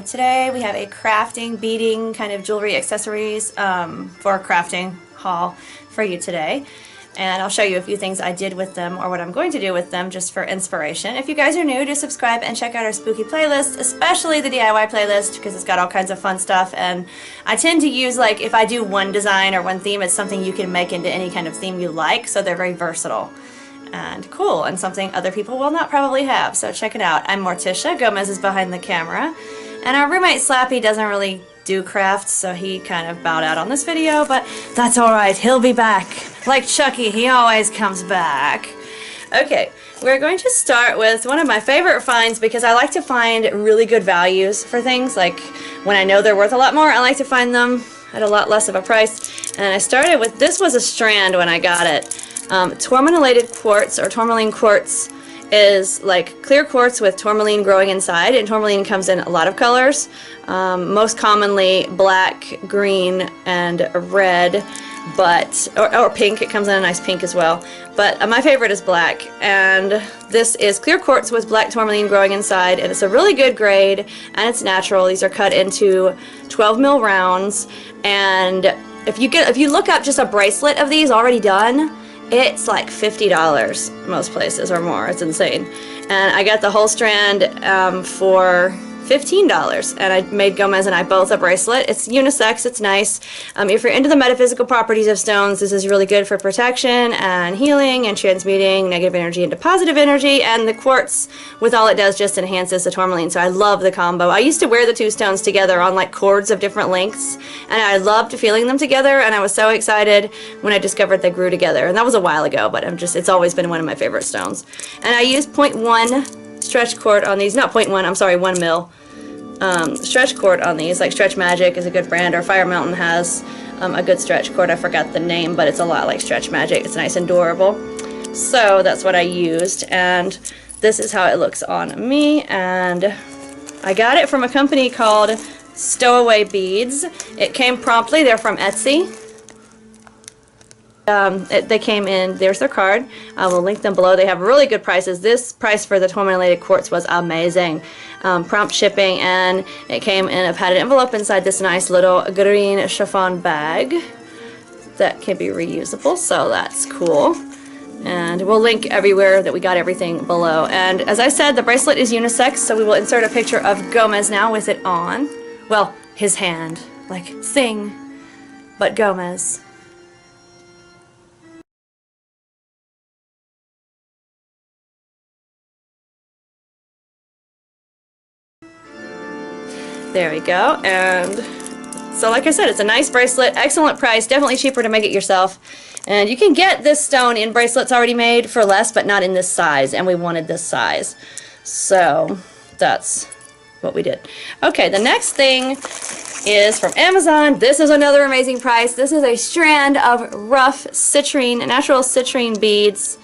Today we have a crafting, beading, kind of jewelry accessories for a crafting haul for you today. And I'll show you a few things I did with them or what I'm going to do with them just for inspiration. If you guys are new, do subscribe and check out our spooky playlist, especially the DIY playlist because it's got all kinds of fun stuff. And I tend to use, like, if I do one design or one theme, it's something you can make into any kind of theme you like, so they're very versatile and cool and something other people will not probably have. So check it out. I'm Morticia, Gomez is behind the camera, and our roommate Slappy doesn't really do crafts, so he kind of bowed out on this video, but that's alright, he'll be back. Like Chucky, he always comes back. Okay, we're going to start with one of my favorite finds because I like to find really good values for things. Like when I know they're worth a lot more, I like to find them at a lot less of a price. And I started with, this was a strand when I got it. Tourmalinated quartz, or tourmaline quartz, is like clear quartz with tourmaline growing inside, and tourmaline comes in a lot of colors, most commonly black, green, and red, but or pink. It comes in a nice pink as well, but my favorite is black, and this is clear quartz with black tourmaline growing inside, and it's a really good grade, and it's natural. These are cut into 12 mil rounds, and if you look up just a bracelet of these already done, it's like $50 most places or more. It's insane. And I got the whole strand for $15, and I made Gomez and I both a bracelet. It's unisex, it's nice. If you're into the metaphysical properties of stones, this is really good for protection and healing and transmuting negative energy into positive energy, and the quartz, with all it does, just enhances the tourmaline, so I love the combo. I used to wear the two stones together on like cords of different lengths, and I loved feeling them together, and I was so excited when I discovered they grew together, and that was a while ago, but it's always been one of my favorite stones. And I used 0.1 stretch cord on these, not 0.1, I'm sorry, 1 mil stretch cord on these. Like Stretch Magic is a good brand, or Firemountain has a good stretch cord. I forgot the name, but it's a lot like Stretch Magic. It's nice and durable. So that's what I used, and this is how it looks on me, and I got it from a company called Stowaway Beads. It came promptly. They're from Etsy. They came in, there's their card. I will link them below. They have really good prices. This price for the tourmalinated quartz was amazing. Prompt shipping, and it came in a padded envelope inside this nice little green chiffon bag that can be reusable, so that's cool. And we'll link everywhere that we got everything below. And as I said, the bracelet is unisex, so we will insert a picture of Gomez now with it on. Well, his hand, like thing, but Gomez. There we go. And so like I said, it's a nice bracelet, excellent price, definitely cheaper to make it yourself. And you can get this stone in bracelets already made for less, but not in this size, and we wanted this size. So that's what we did. Okay, the next thing is from Amazon. This is another amazing price. This is a strand of rough citrine, natural citrine beads,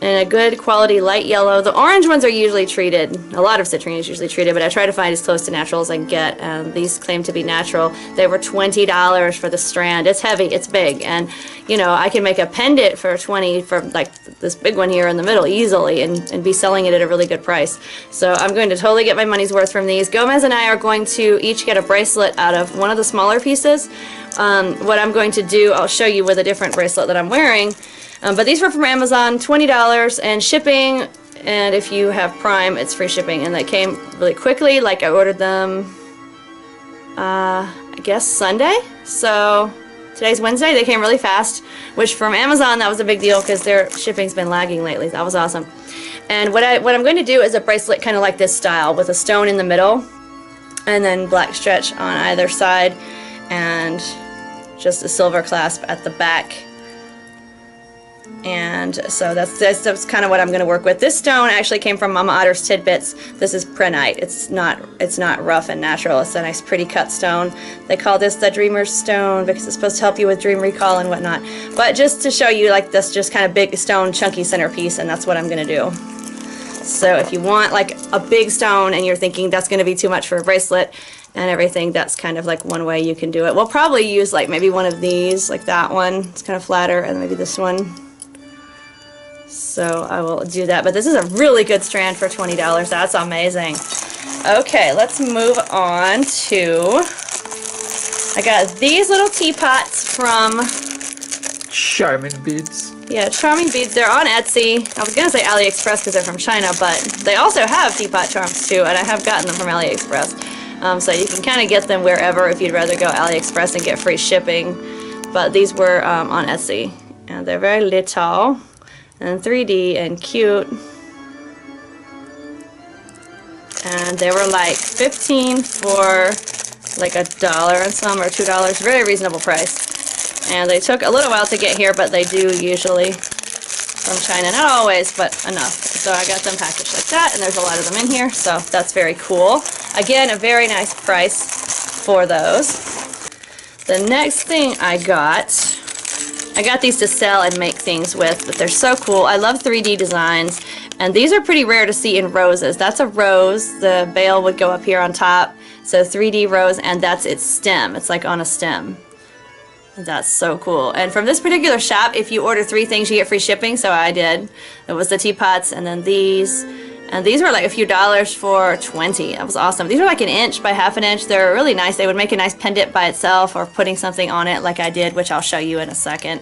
and a good quality light yellow. The orange ones are usually treated. A lot of citrine is usually treated, but I try to find as close to natural as I can get, and these claim to be natural. They were $20 for the strand. It's heavy, it's big, and you know, I can make a pendant for $20 for like this big one here in the middle easily, and be selling it at a really good price. So I'm going to totally get my money's worth from these. Gomez and I are going to each get a bracelet out of one of the smaller pieces. What I'm going to do, I'll show you with a different bracelet that I'm wearing. But these were from Amazon, $20, and shipping, and if you have Prime, it's free shipping, and they came really quickly. Like I ordered them, I guess Sunday, so today's Wednesday. They came really fast, which from Amazon, that was a big deal because their shipping's been lagging lately. That was awesome. And what I'm going to do is a bracelet kind of like this style with a stone in the middle, and then black stretch on either side, and just a silver clasp at the back. And so that's kind of what I'm going to work with. This stone actually came from Mama Otter's Tidbits. This is Prenite. It's not rough and natural. It's a nice pretty cut stone. They call this the Dreamer's Stone because it's supposed to help you with dream recall and whatnot. But just to show you, like, this just kind of big stone, chunky centerpiece, and that's what I'm going to do. So if you want like a big stone and you're thinking that's going to be too much for a bracelet and everything, that's kind of like one way you can do it. We'll probably use like maybe one of these, like that one. It's kind of flatter, and maybe this one. So I will do that, but this is a really good strand for $20. That's amazing. Okay, let's move on to, I got these little teapots from Charmian Boots. Yeah, Charming Beads. They're on Etsy. I was going to say AliExpress because they're from China, but they also have teapot charms too, and I have gotten them from AliExpress. So you can kind of get them wherever if you'd rather go AliExpress and get free shipping. But these were on Etsy, and they're very little and 3D and cute. And they were like 15 for like $1 and some, or $2. Very reasonable price. And they took a little while to get here, but they do usually from China. Not always, but enough. So I got them packaged like that, and there's a lot of them in here, so that's very cool. Again, a very nice price for those. The next thing I got these to sell and make things with, but they're so cool. I love 3D designs, and these are pretty rare to see in roses. That's a rose. The bale would go up here on top. So 3D rose, and that's its stem. It's like on a stem. That's so cool. And from this particular shop, if you order 3 things, you get free shipping. So I did. It was the teapots, and then these. And these were like a few dollars for 20. That was awesome. These are like 1 inch by ½ inch. They're really nice. They would make a nice pendant by itself, or putting something on it like I did, which I'll show you in a second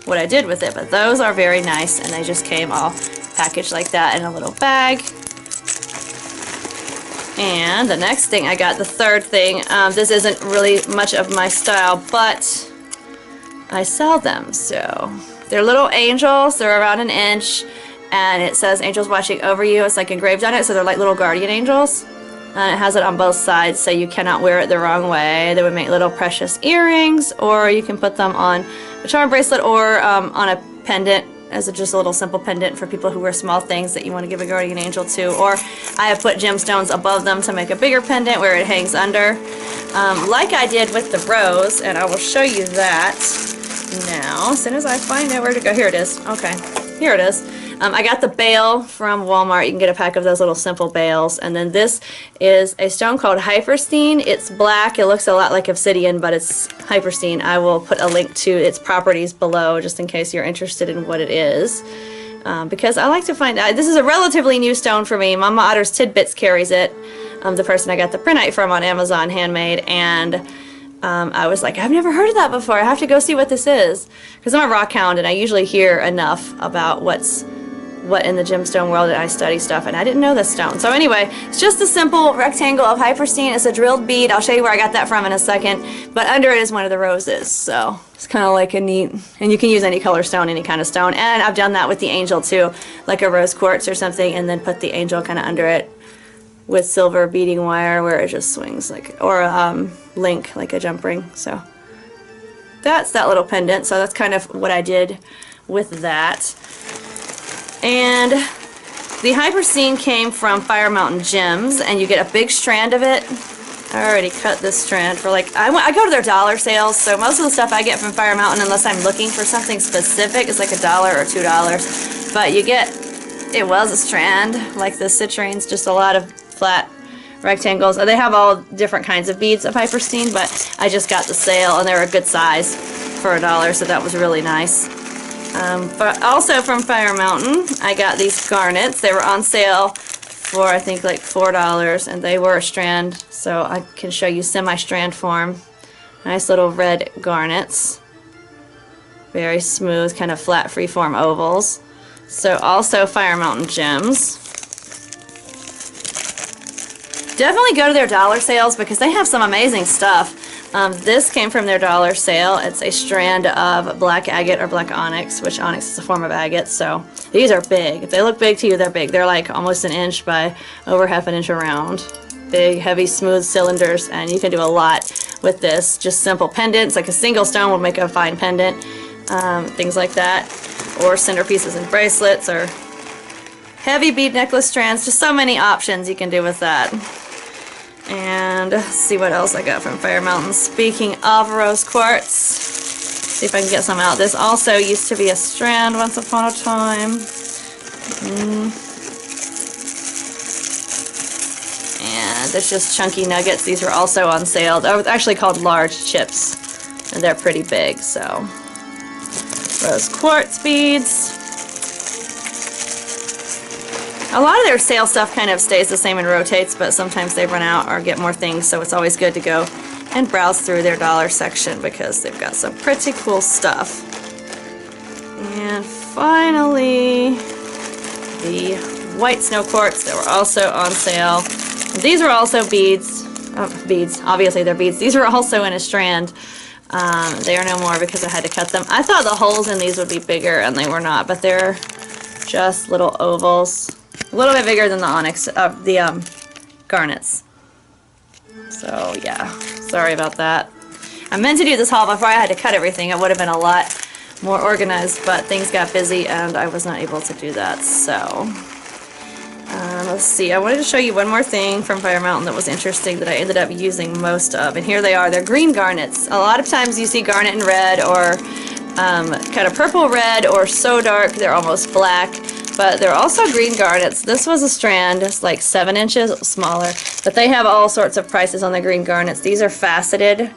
what I did with it. But those are very nice, and they just came all packaged like that in a little bag. And the next thing I got, the third thing, this isn't really much of my style, but I sell them. So they're little angels. They're around 1 inch, and it says angels watching over you. It's like engraved on it, so they're like little guardian angels. And it has it on both sides, so you cannot wear it the wrong way. They would make little precious earrings, or you can put them on a charm bracelet, or on a pendant as just a little simple pendant for people who wear small things that you want to give a guardian angel to. Or I have put gemstones above them to make a bigger pendant where it hangs under, like I did with the rose, and I will show you that now as soon as I find out where to go. Here it is. Okay, here it is. I got the bale from Walmart. You can get a pack of those little simple bales. And then this is a stone called Hypersthene. It's black. It looks a lot like obsidian, but it's Hypersthene. I will put a link to its properties below just in case you're interested in what it is. Because I like to find out. This is a relatively new stone for me. Mama Otter's Tidbits carries it. The person I got the prinite from on Amazon, handmade. And I was like, I've never heard of that before. I have to go see what this is. Because I'm a rock hound, and I usually hear enough about what in the gemstone world, and I study stuff, and I didn't know this stone. So anyway, it's just a simple rectangle of Hypersthene. It's a drilled bead. I'll show you where I got that from in a second. But under it is one of the roses. So it's kind of like a neat, and you can use any color stone, any kind of stone. And I've done that with the angel too, like a rose quartz or something, and then put the angel kind of under it with silver beading wire where it just swings, like, or link, like a jump ring. So that's that little pendant. So that's kind of what I did with that. And the Hypersthene came from Firemountain Gems, and you get a big strand of it. I already cut this strand for like, I go to their dollar sales, so most of the stuff I get from Firemountain, unless I'm looking for something specific, is like $1 or $2. But you get, it was a strand, like the citrines, just a lot of flat rectangles. They have all different kinds of beads of Hypersthene, but I just got the sale, and they were a good size for $1, so that was really nice. But also from Firemountain, I got these garnets. They were on sale for I think like $4, and they were a strand, so I can show you semi-strand form. Nice little red garnets. Very smooth, kind of flat freeform ovals. So also Firemountain Gems. Definitely go to their dollar sales because they have some amazing stuff. This came from their dollar sale. It's a strand of black agate or black onyx, which onyx is a form of agate, so these are big. If they look big to you, they're big. They're like almost 1 inch by over ½ inch around. Big, heavy, smooth cylinders, and you can do a lot with this. Just simple pendants, like a single stone will make a fine pendant, things like that, or centerpieces and bracelets, or heavy bead necklace strands. Just so many options you can do with that. And let's see what else I got from Firemountain. Speaking of rose quartz, see if I can get some out. This also used to be a strand once upon a time. And it's just chunky nuggets. These were also on sale. They're actually called large chips, and they're pretty big. So rose quartz beads. A lot of their sale stuff kind of stays the same and rotates, but sometimes they run out or get more things, so it's always good to go and browse through their dollar section because they've got some pretty cool stuff. And finally, the white snow quartz that were also on sale. These were also beads. Oh, beads. Obviously they're beads. These were also in a strand. They are no more because I had to cut them. I thought the holes in these would be bigger, and they were not, but they're just little ovals. A little bit bigger than the onyx, the garnets. So yeah, sorry about that. I meant to do this haul before I had to cut everything. It would have been a lot more organized, but things got busy and I was not able to do that. So let's see, I wanted to show you one more thing from Firemountain that was interesting that I ended up using most of, and here they are. They're green garnets. A lot of times you see garnet in red or kind of purple red or so dark they're almost black, but they're also green garnets. This was a strand, it's like 7 inches smaller, but they have all sorts of prices on the green garnets. These are faceted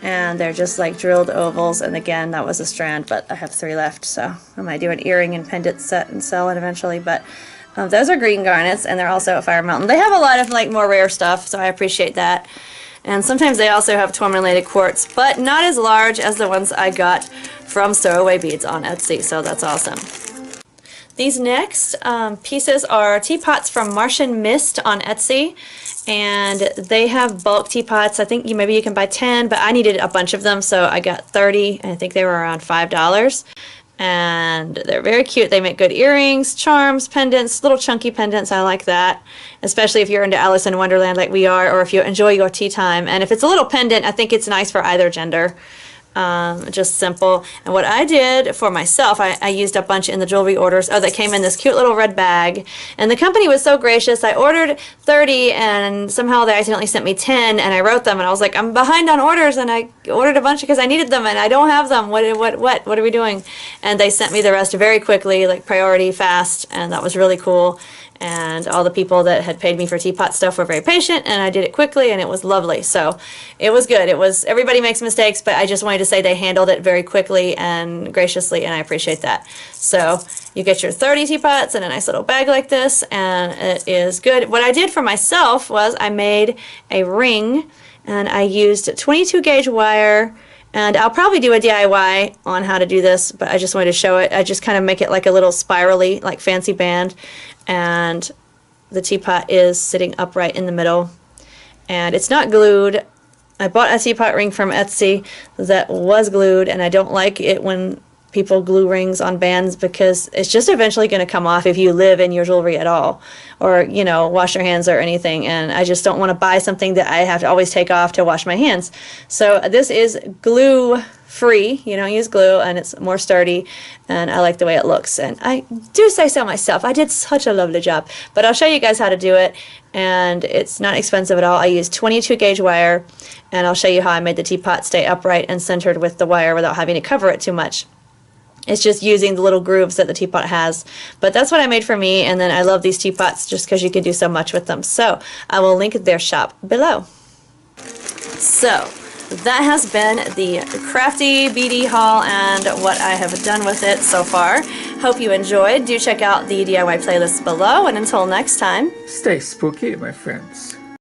and they're just like drilled ovals, and again that was a strand, but I have 3 left, so I might do an earring and pendant set and sell it eventually. But those are green garnets, and they're also at Firemountain. They have a lot of like more rare stuff, so I appreciate that. And sometimes they also have tourmalated quartz, but not as large as the ones I got from Stowaway Beads on Etsy, so that's awesome. These next pieces are teapots from Martian Mist on Etsy, and they have bulk teapots. I think maybe you can buy 10, but I needed a bunch of them, so I got 30, and I think they were around $5. And they're very cute. They make good earrings, charms, pendants, little chunky pendants. I like that, especially if you're into Alice in Wonderland like we are, or if you enjoy your tea time. And if it's a little pendant, I think it's nice for either gender. Just simple. And what I did for myself, I used a bunch in the jewelry orders. Oh, that came in this cute little red bag. And the company was so gracious. I ordered 30 and somehow they accidentally sent me 10, and I wrote them and I was like, I'm behind on orders, and I ordered a bunch because I needed them and I don't have them. What are we doing? And they sent me the rest very quickly, like priority fast, and that was really cool. And all the people that had paid me for teapot stuff were very patient, and I did it quickly, and it was lovely. So it was good. It was, everybody makes mistakes, but I just wanted to say they handled it very quickly and graciously, and I appreciate that. So you get your 30 teapots in a nice little bag like this, and it is good. What I did for myself was I made a ring, and I used 22 gauge wire, and I'll probably do a DIY on how to do this, but I just wanted to show it. I just kind of make it like a little spirally, like fancy band, and the teapot is sitting upright in the middle, and it's not glued. I bought a teapot ring from Etsy that was glued, and I don't like it when people glue rings on bands because it's just eventually going to come off if you live in your jewelry at all, or you know, wash your hands or anything, and I just don't want to buy something that I have to always take off to wash my hands. So this is glue free, you don't use glue, and it's more sturdy, and I like the way it looks, and I do say so myself. I did such a lovely job, but I'll show you guys how to do it, and it's not expensive at all. I used 22 gauge wire, and I'll show you how I made the teapot stay upright and centered with the wire without having to cover it too much. It's just using the little grooves that the teapot has. But that's what I made for me, and then I love these teapots just because you can do so much with them. So I will link their shop below. So that has been the crafty beady haul and what I have done with it so far. Hope you enjoyed. Do check out the DIY playlist below, and until next time, Stay spooky, my friends.